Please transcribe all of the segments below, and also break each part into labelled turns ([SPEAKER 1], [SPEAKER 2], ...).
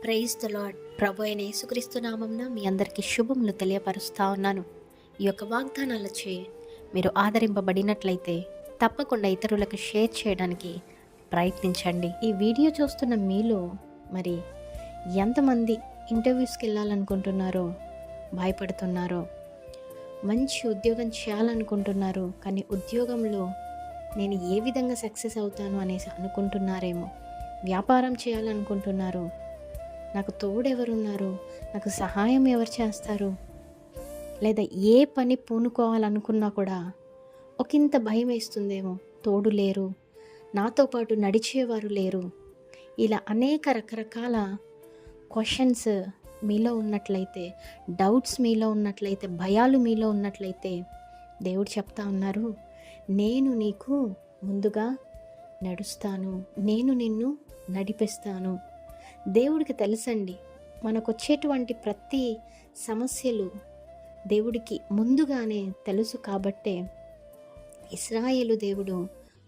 [SPEAKER 1] Praise the lord. ప్రభు అయిన యేసుక్రీస్తు నామమున మీ అందరికీ శుభములు తెలియపరుస్తా ఉన్నాను. ఈ యొక్క వాగ్దానాలచే మీరు ఆదరింపబడినట్లయితే తప్పకుండా ఇతరులకు షేర్ చేయడానికి ప్రయత్నించండి. ఈ వీడియో చూస్తున్న మీలో మరి ఎంతమంది ఇంటర్వ్యూస్కి వెళ్ళాలనుకుంటున్నారో, భయపడుతున్నారో, మంచి ఉద్యోగం చేయాలనుకుంటున్నారు, కానీ ఉద్యోగంలో నేను ఏ విధంగా సక్సెస్ అవుతాను అనేసి అనుకుంటున్నారేమో, వ్యాపారం చేయాలనుకుంటున్నారు, నాకు తోడెవరున్నారు, నాకు సహాయం ఎవరు చేస్తారు, లేదా ఏ పని పూనుకోవాలనుకున్నా కూడా ఒకంత భయం వేస్తుందేమో, తోడు లేరు, నాతో పాటు నడిచేవారు లేరు, ఇలా అనేక రకరకాల క్వశ్చన్స్ మీలో ఉన్నట్లయితే, డౌట్స్ మీలో ఉన్నట్లయితే, భయాలు మీలో ఉన్నట్లయితే దేవుడు చెప్తా ఉన్నారు, నేను నీకు ముందుగా నడుస్తాను, నేను నిన్ను నడిపిస్తాను. దేవుడికి తెలుసండి, మనకు వచ్చేటువంటి ప్రతి సమస్యలు దేవుడికి ముందుగానే తెలుసు. కాబట్టే ఇశ్రాయేలు దేవుడు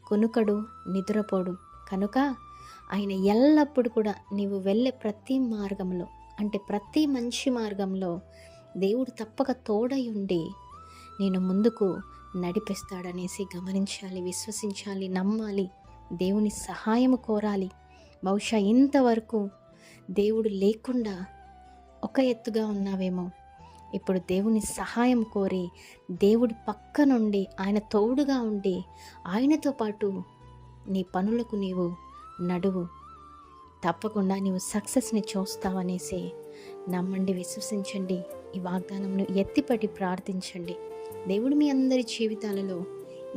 [SPEAKER 1] కొనుకడు, నిద్రపోడు. కనుక ఆయన ఎల్లప్పుడూ కూడా నీవు వెళ్ళే ప్రతి మార్గంలో, అంటే ప్రతి మంచి మార్గంలో దేవుడు తప్పక తోడై ఉండి నేను ముందుకు నడిపిస్తాడనేసి గమనించాలి, విశ్వసించాలి, నమ్మాలి, దేవుని సహాయం కోరాలి. బహుశా ఇంతవరకు దేవుడు లేకుండా ఒక ఎత్తుగా ఉన్నావేమో, ఇప్పుడు దేవుని సహాయం కోరి దేవుడి పక్క నుండి ఆయన తోడుగా ఉండి ఆయనతో పాటు నీ పనులకు నీవు నడువు. తప్పకుండా నీవు సక్సెస్ని చూస్తావనేసి నమ్మండి, విశ్వసించండి. ఈ వాగ్దానమును ఎత్తిపట్టి ప్రార్థించండి. దేవుడు మీ అందరి జీవితాలలో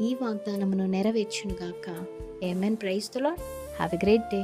[SPEAKER 1] ఈ వాగ్దానమును నెరవేర్చునుగాక. Amen. Praise the lord. Have a great day.